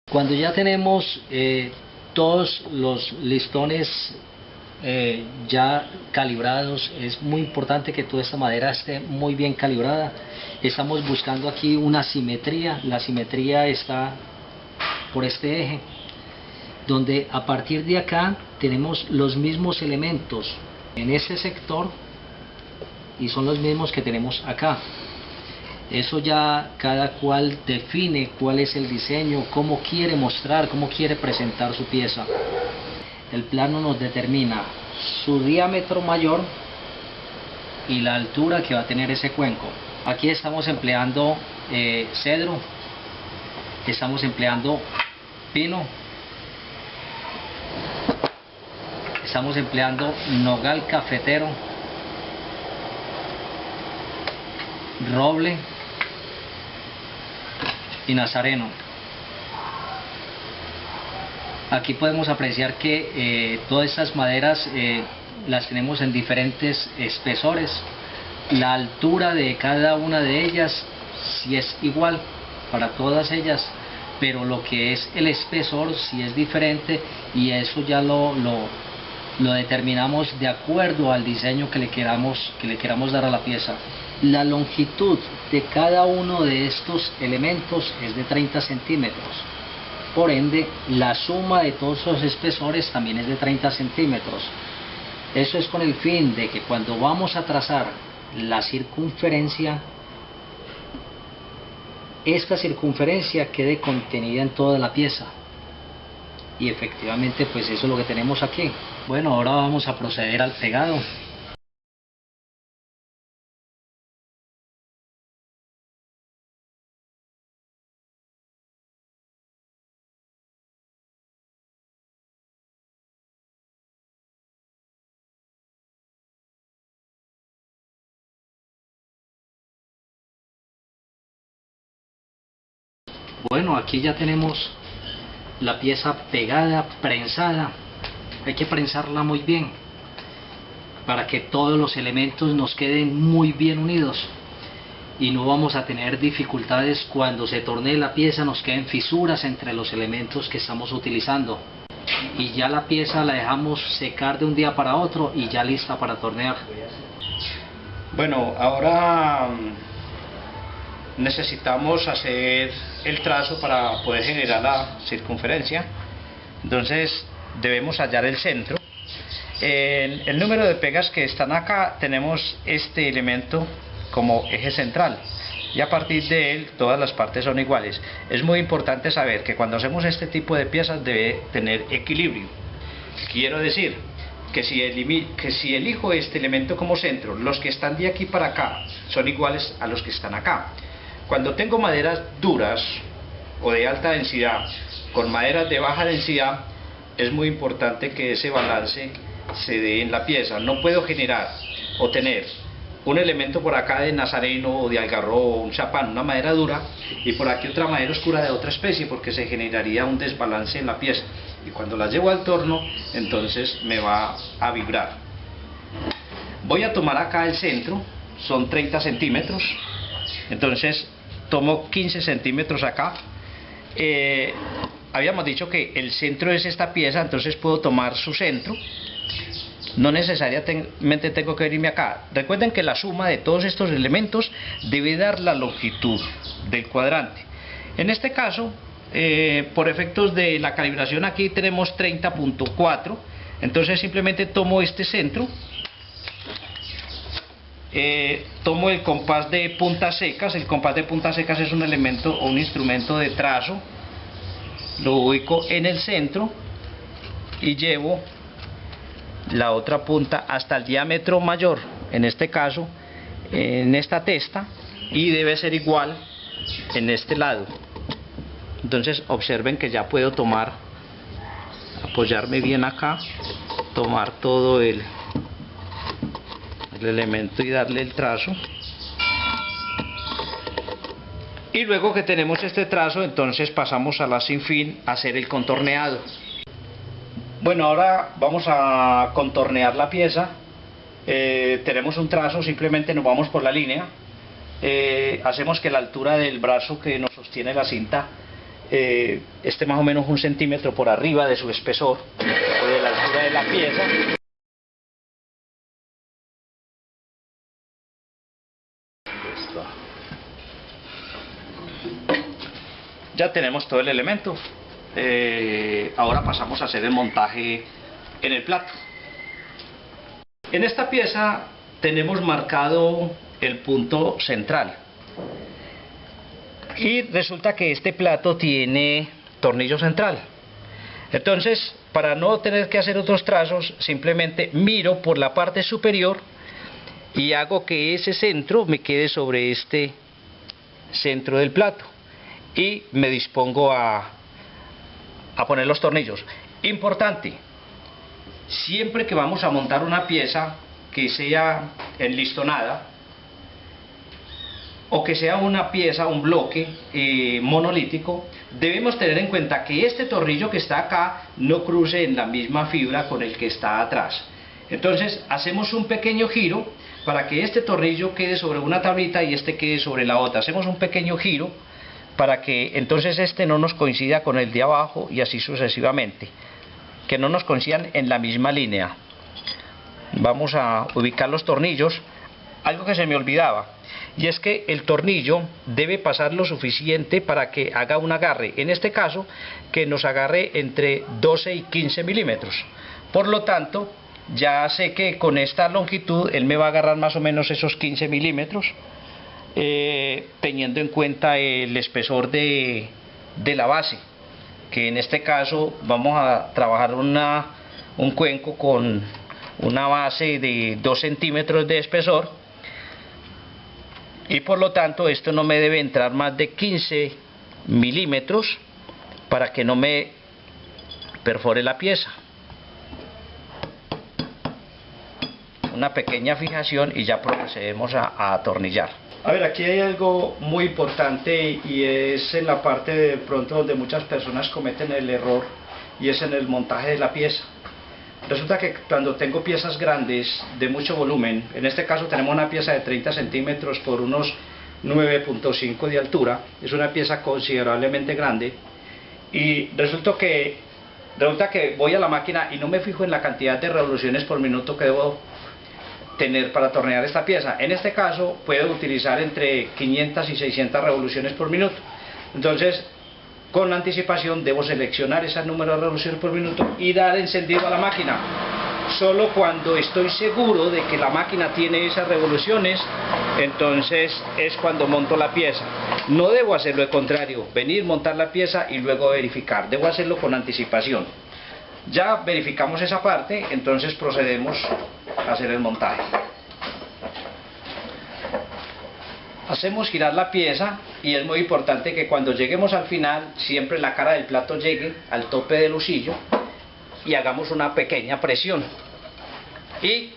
Cuando ya tenemos todos los listones ya calibrados, es muy importante que toda esta madera esté muy bien calibrada. Estamos buscando aquí una simetría. La simetría está por este eje, donde a partir de acá tenemos los mismos elementos en ese sector y son los mismos que tenemos acá. Eso ya cada cual define cuál es el diseño, cómo quiere mostrar, cómo quiere presentar su pieza. El plano nos determina su diámetro mayor y la altura que va a tener ese cuenco. Aquí estamos empleando cedro, estamos empleando pino, estamos empleando nogal cafetero, roble y nazareno. Aquí podemos apreciar que todas estas maderas las tenemos en diferentes espesores. La altura de cada una de ellas sí es igual para todas ellas, pero lo que es el espesor sí es diferente, y eso ya lo determinamos de acuerdo al diseño que le queramos dar a la pieza. La longitud de cada uno de estos elementos es de 30 centímetros. Por ende, la suma de todos los espesores también es de 30 centímetros. Eso es con el fin de que cuando vamos a trazar la circunferencia, esta circunferencia quede contenida en toda la pieza. Y efectivamente, pues eso es lo que tenemos aquí. Bueno, ahora vamos a proceder al pegado. Bueno, aquí ya tenemos la pieza pegada, prensada. Hay que prensarla muy bien para que todos los elementos nos queden muy bien unidos y no vamos a tener dificultades cuando se tornee la pieza, nos queden fisuras entre los elementos que estamos utilizando. Y ya la pieza la dejamos secar de un día para otro y ya lista para tornear. Bueno, ahora necesitamos hacer el trazo para poder generar la circunferencia. Entonces debemos hallar el centro. En el número de pegas que están acá tenemos este elemento como eje central, y a partir de él todas las partes son iguales. Es muy importante saber que cuando hacemos este tipo de piezas debe tener equilibrio. Quiero decir que si elijo este elemento como centro, los que están de aquí para acá son iguales a los que están acá. Cuando tengo maderas duras o de alta densidad con maderas de baja densidad, es muy importante que ese balance se dé en la pieza. No puedo generar o tener un elemento por acá de nazareno o de algarrobo o un chapán, una madera dura, y por aquí otra madera oscura de otra especie, porque se generaría un desbalance en la pieza, y cuando la llevo al torno entonces me va a vibrar. Voy a tomar acá el centro, son 30 centímetros, entonces tomo 15 centímetros acá. Habíamos dicho que el centro es esta pieza, entonces puedo tomar su centro. No necesariamente tengo que venirme acá. Recuerden que la suma de todos estos elementos debe dar la longitud del cuadrante. En este caso, por efectos de la calibración, aquí tenemos 30.4. Entonces simplemente tomo este centro, tomo el compás de puntas secas. El compás de puntas secas es un elemento o un instrumento de trazo. Lo ubico en el centro y llevo la otra punta hasta el diámetro mayor, en este caso en esta testa, y debe ser igual en este lado. Entonces observen que ya puedo tomar, apoyarme bien acá, tomar todo el elemento y darle el trazo. Y luego que tenemos este trazo, entonces pasamos a la sinfín a hacer el contorneado. Bueno, ahora vamos a contornear la pieza. Tenemos un trazo, simplemente nos vamos por la línea. Hacemos que la altura del brazo que nos sostiene la cinta esté más o menos 1 centímetro por arriba de su espesor o de la altura de la pieza. Ya tenemos todo el elemento. Ahora pasamos a hacer el montaje en el plato. En esta pieza tenemos marcado el punto central y resulta que este plato tiene tornillo central. Entonces, para no tener que hacer otros trazos, simplemente miro por la parte superior y hago que ese centro me quede sobre este centro del plato y me dispongo a poner los tornillos. Importante, siempre que vamos a montar una pieza que sea enlistonada o que sea una pieza, un bloque monolítico, debemos tener en cuenta que este tornillo que está acá no cruce en la misma fibra con el que está atrás. Entonces hacemos un pequeño giro para que este tornillo quede sobre una tablita y este quede sobre la otra. Hacemos un pequeño giro para que entonces este no nos coincida con el de abajo y así sucesivamente, que no nos coincidan en la misma línea. Vamos a ubicar los tornillos. Algo que se me olvidaba, y es que el tornillo debe pasar lo suficiente para que haga un agarre, en este caso que nos agarre entre 12 y 15 milímetros. Por lo tanto, ya sé que con esta longitud él me va a agarrar más o menos esos 15 milímetros, teniendo en cuenta el espesor de la base, que en este caso vamos a trabajar un cuenco con una base de 2 centímetros de espesor, y por lo tanto esto no me debe entrar más de 15 milímetros para que no me perfore la pieza. Una pequeña fijación y ya procedemos a atornillar. A ver, aquí hay algo muy importante y es en la parte de pronto donde muchas personas cometen el error, y es en el montaje de la pieza. Resulta que cuando tengo piezas grandes de mucho volumen, en este caso tenemos una pieza de 30 centímetros por unos 9.5 de altura, es una pieza considerablemente grande, y resulta que voy a la máquina y no me fijo en la cantidad de revoluciones por minuto que debo tener para tornear esta pieza. En este caso puedo utilizar entre 500 y 600 revoluciones por minuto. Entonces, con anticipación debo seleccionar ese número de revoluciones por minuto y dar encendido a la máquina. Solo cuando estoy seguro de que la máquina tiene esas revoluciones, entonces es cuando monto la pieza. No debo hacer lo contrario, venir, montar la pieza y luego verificar. Debo hacerlo con anticipación. Ya verificamos esa parte, entonces procedemos a hacer el montaje. Hacemos girar la pieza y es muy importante que cuando lleguemos al final siempre la cara del plato llegue al tope del husillo y hagamos una pequeña presión y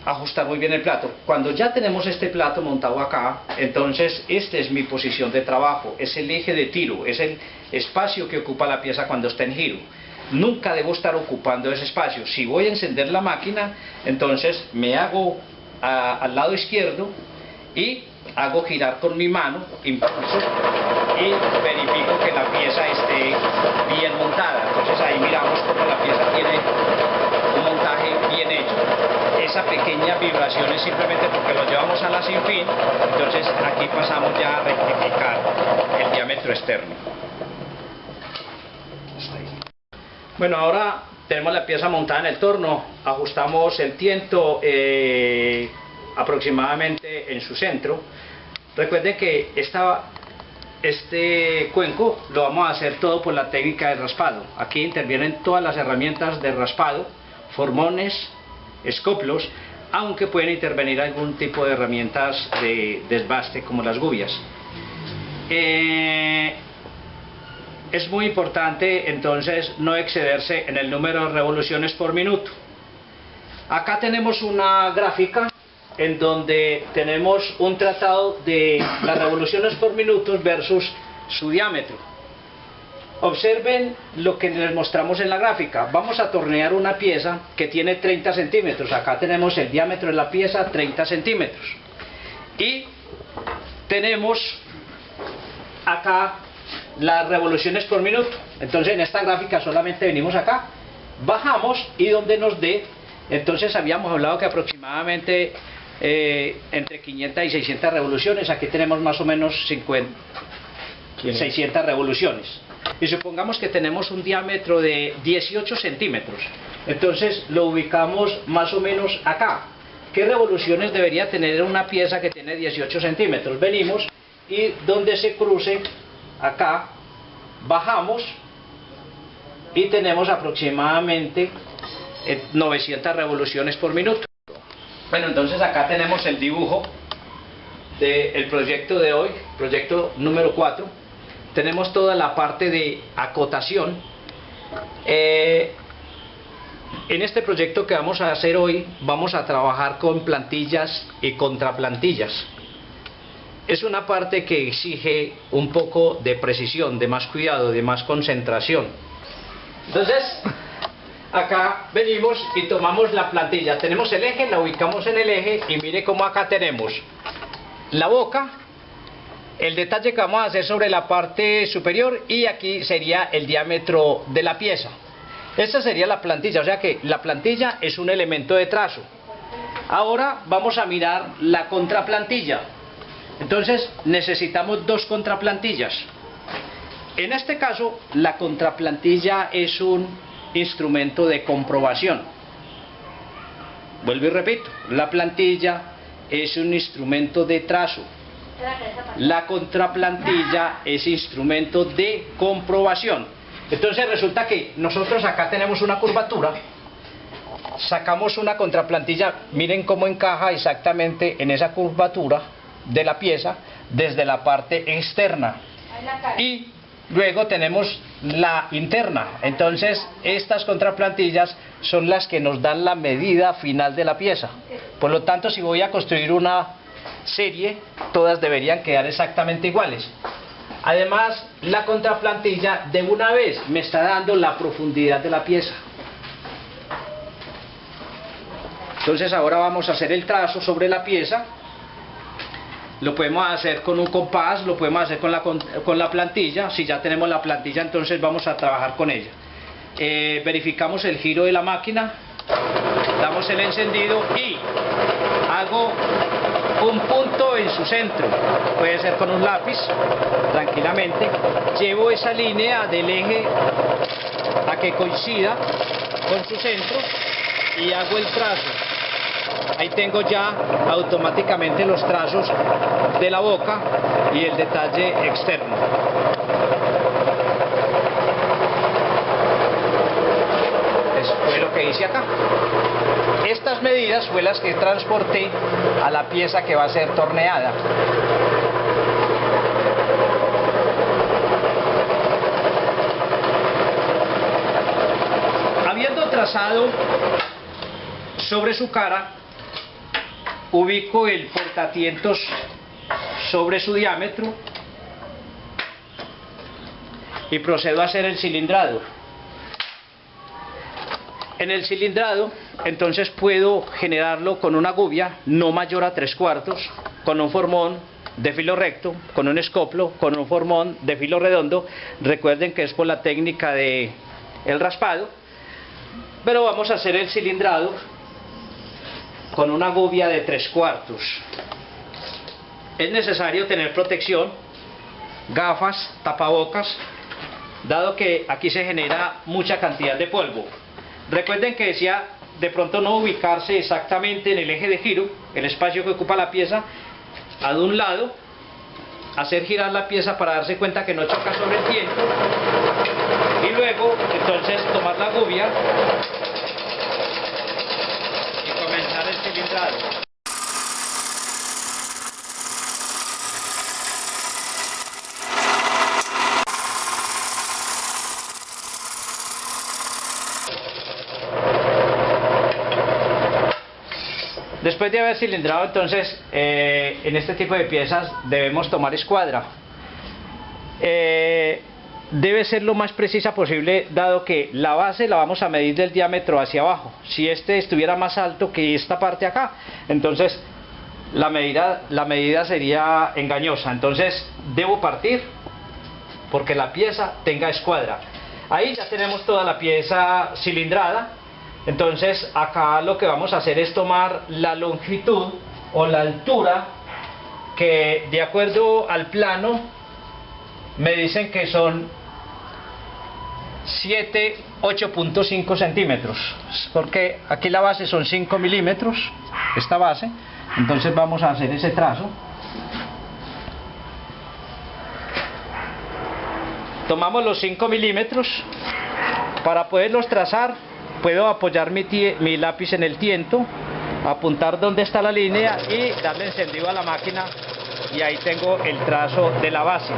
ajustar muy bien el plato. Cuando ya tenemos este plato montado acá, entonces esta es mi posición de trabajo, es el eje de tiro, es el espacio que ocupa la pieza cuando está en giro. Nunca debo estar ocupando ese espacio. Si voy a encender la máquina, entonces me hago al lado izquierdo y hago girar con mi mano, impulso y verifico que la pieza esté bien montada. Entonces ahí miramos cómo la pieza tiene un montaje bien hecho. Esa pequeña vibración es simplemente porque lo llevamos a la sin fin. Entonces aquí pasamos ya a rectificar el diámetro externo. Bueno, ahora tenemos la pieza montada en el torno, ajustamos el tiento aproximadamente en su centro. Recuerden que este cuenco lo vamos a hacer todo por la técnica de raspado. Aquí intervienen todas las herramientas de raspado, formones, escoplos, aunque pueden intervenir algún tipo de herramientas de desbaste como las gubias. Es muy importante entonces no excederse en el número de revoluciones por minuto. Acá tenemos una gráfica en donde tenemos un tratado de las revoluciones por minuto versus su diámetro. Observen lo que les mostramos en la gráfica. Vamos a tornear una pieza que tiene 30 centímetros. Acá tenemos el diámetro de la pieza, 30 centímetros. Y tenemos acá las revoluciones por minuto. Entonces en esta gráfica solamente venimos acá, bajamos y donde nos dé, entonces habíamos hablado que aproximadamente entre 500 y 600 revoluciones, aquí tenemos más o menos 600 revoluciones. Y supongamos que tenemos un diámetro de 18 centímetros, entonces lo ubicamos más o menos acá. ¿Qué revoluciones debería tener una pieza que tiene 18 centímetros? Venimos y donde se cruce, acá, bajamos y tenemos aproximadamente 900 revoluciones por minuto. Bueno, entonces acá tenemos el dibujo del proyecto de hoy, proyecto número 4. Tenemos toda la parte de acotación. En este proyecto que vamos a hacer hoy, vamos a trabajar con plantillas y contraplantillas. Es una parte que exige un poco de precisión, de más cuidado, de más concentración. Entonces, acá venimos y tomamos la plantilla. Tenemos el eje, la ubicamos en el eje y mire cómo acá tenemos la boca, el detalle que vamos a hacer sobre la parte superior y aquí sería el diámetro de la pieza. Esta sería la plantilla, o sea que la plantilla es un elemento de trazo. Ahora vamos a mirar la contraplantilla. Entonces necesitamos dos contraplantillas. En este caso, la contraplantilla es un instrumento de comprobación. Vuelvo y repito, la plantilla es un instrumento de trazo. La contraplantilla es instrumento de comprobación. Entonces resulta que nosotros acá tenemos una curvatura, sacamos una contraplantilla, miren cómo encaja exactamente en esa curvatura de la pieza desde la parte externa. Y luego tenemos la interna. Entonces estas contraplantillas son las que nos dan la medida final de la pieza. Por lo tanto, si voy a construir una serie, todas deberían quedar exactamente iguales. Además, la contraplantilla de una vez me está dando la profundidad de la pieza. Entonces ahora vamos a hacer el trazo sobre la pieza. Lo podemos hacer con un compás, lo podemos hacer con la plantilla. Si ya tenemos la plantilla, entonces vamos a trabajar con ella. Verificamos el giro de la máquina, damos el encendido y hago un punto en su centro. Puede ser con un lápiz, tranquilamente. Llevo esa línea del eje a que coincida con su centro y hago el trazo. Ahí tengo ya automáticamente los trazos de la boca y el detalle externo. Eso fue lo que hice acá. Estas medidas fue las que transporté a la pieza que va a ser torneada. Habiendo trazado sobre su cara, ubico el portaatientos sobre su diámetro y procedo a hacer el cilindrado. En el cilindrado, entonces puedo generarlo con una gubia no mayor a 3/4, con un formón de filo recto, con un escoplo, con un formón de filo redondo. Recuerden que es por la técnica de el raspado, pero vamos a hacer el cilindrado con una gubia de 3/4. Es necesario tener protección, gafas, tapabocas, dado que aquí se genera mucha cantidad de polvo. Recuerden que decía de pronto no ubicarse exactamente en el eje de giro, el espacio que ocupa la pieza, a de un lado, hacer girar la pieza para darse cuenta que no choca sobre el tiento, y luego entonces tomar la gubia y comenzar el cilindrado. Después de haber cilindrado, entonces, en este tipo de piezas debemos tomar escuadra. Debe ser lo más precisa posible, dado que la base la vamos a medir del diámetro hacia abajo. Si este estuviera más alto que esta parte acá, entonces la medida sería engañosa. Entonces debo partir porque la pieza tenga escuadra. Ahí ya tenemos toda la pieza cilindrada. Entonces acá lo que vamos a hacer es tomar la longitud o la altura que de acuerdo al plano me dicen que son 8.5 centímetros, porque aquí la base son 5 milímetros, esta base. Entonces vamos a hacer ese trazo. Tomamos los 5 milímetros. Para poderlos trazar puedo apoyar mi lápiz en el tiento, apuntar donde está la línea y darle encendido a la máquina, y ahí tengo el trazo de la base.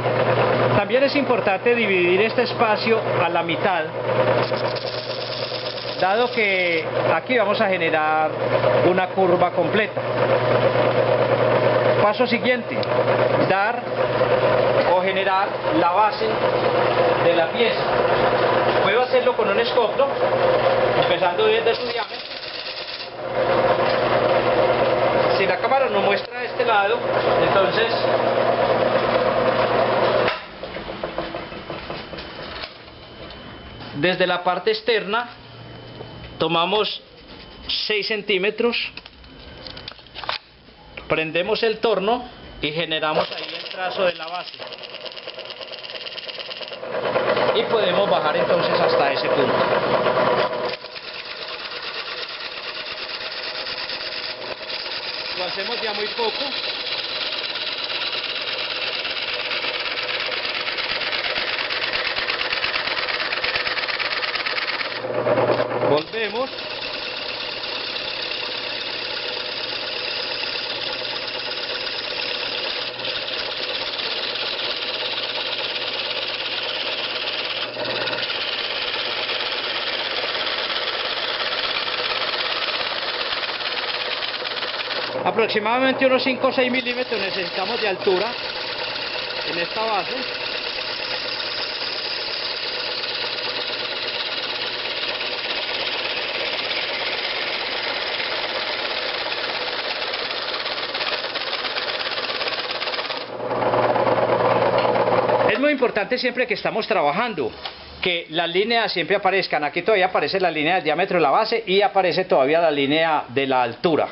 También es importante dividir este espacio a la mitad, dado que aquí vamos a generar una curva completa. Paso siguiente, dar o generar la base de la pieza. Puedo hacerlo con un escoplo, empezando desde su diámetro. Si la cámara nos muestra este lado, entonces desde la parte externa tomamos 6 centímetros, prendemos el torno y generamos ahí el trazo de la base, y podemos bajar entonces hasta ese punto. Lo hacemos ya muy poco. Volvemos. Aproximadamente unos 5 o 6 milímetros necesitamos de altura en esta base. Es muy importante siempre que estamos trabajando que las líneas siempre aparezcan. Aquí todavía aparece la línea del diámetro de la base y aparece todavía la línea de la altura.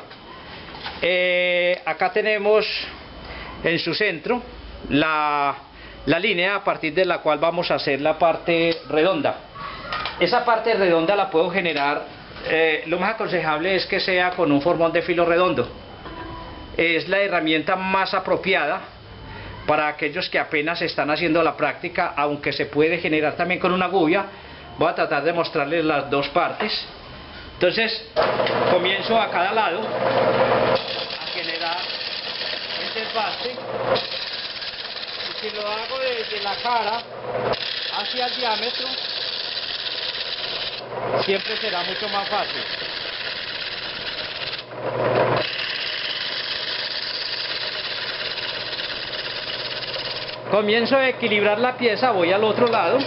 Acá tenemos en su centro la línea a partir de la cual vamos a hacer la parte redonda. Esa parte redonda la puedo generar, lo más aconsejable es que sea con un formón de filo redondo. Es la herramienta más apropiada para aquellos que apenas están haciendo la práctica, aunque se puede generar también con una gubia. Voy a tratar de mostrarles las dos partes. Entonces comienzo a cada lado a generar el desbaste, y si lo hago desde la cara hacia el diámetro, siempre será mucho más fácil. Comienzo a equilibrar la pieza, voy al otro lado.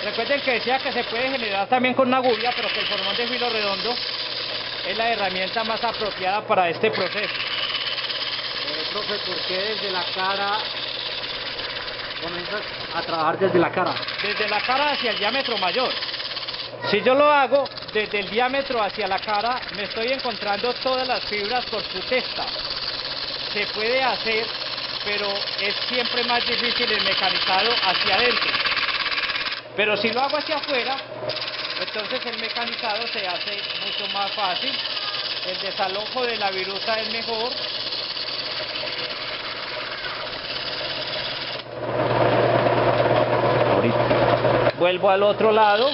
Recuerden que decía que se puede generar también con una gubia, pero que el formón de filo redondo es la herramienta más apropiada para este proceso. Profe, ¿por qué desde la cara comienzas a trabajar desde la cara? Desde la cara hacia el diámetro mayor. Si yo lo hago desde el diámetro hacia la cara, me estoy encontrando todas las fibras por su testa. Se puede hacer, pero es siempre más difícil el mecanizado hacia adentro. Pero si lo hago hacia afuera, entonces el mecanizado se hace mucho más fácil. El desalojo de la viruta es mejor. Vuelvo al otro lado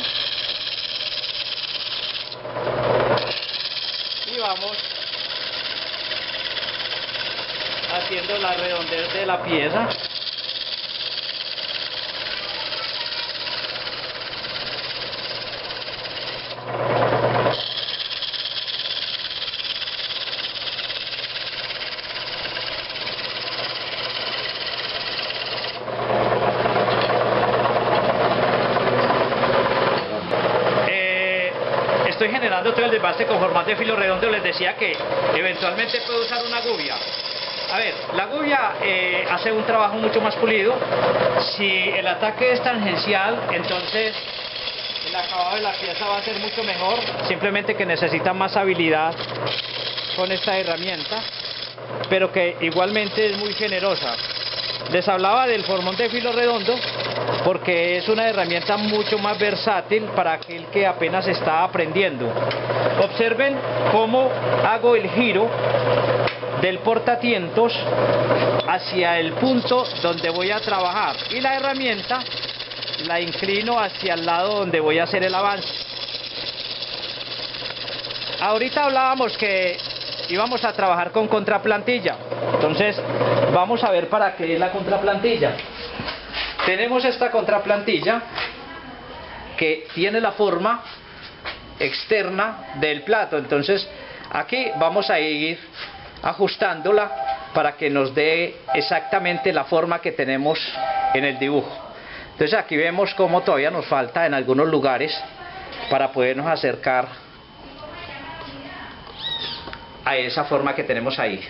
y vamos haciendo la redondez de la pieza. estoy generando todo el desbaste con formato de filo redondo, les decía que eventualmente puedo usar una gubia. A ver, la gubia hace un trabajo mucho más pulido. Si el ataque es tangencial, entonces el acabado de la pieza va a ser mucho mejor, simplemente que necesita más habilidad con esta herramienta, pero que igualmente es muy generosa. Les hablaba del formón de filo redondo porque es una herramienta mucho más versátil para aquel que apenas está aprendiendo. Observen cómo hago el giro del portatientos hacia el punto donde voy a trabajar y la herramienta la inclino hacia el lado donde voy a hacer el avance. Ahorita hablábamos que íbamos a trabajar con contraplantilla, entonces vamos a ver para qué es la contraplantilla. Tenemos esta contraplantilla que tiene la forma externa del plato, entonces aquí vamos a ir ajustándola para que nos dé exactamente la forma que tenemos en el dibujo. Entonces aquí vemos cómo todavía nos falta en algunos lugares para podernos acercar a esa forma que tenemos ahí.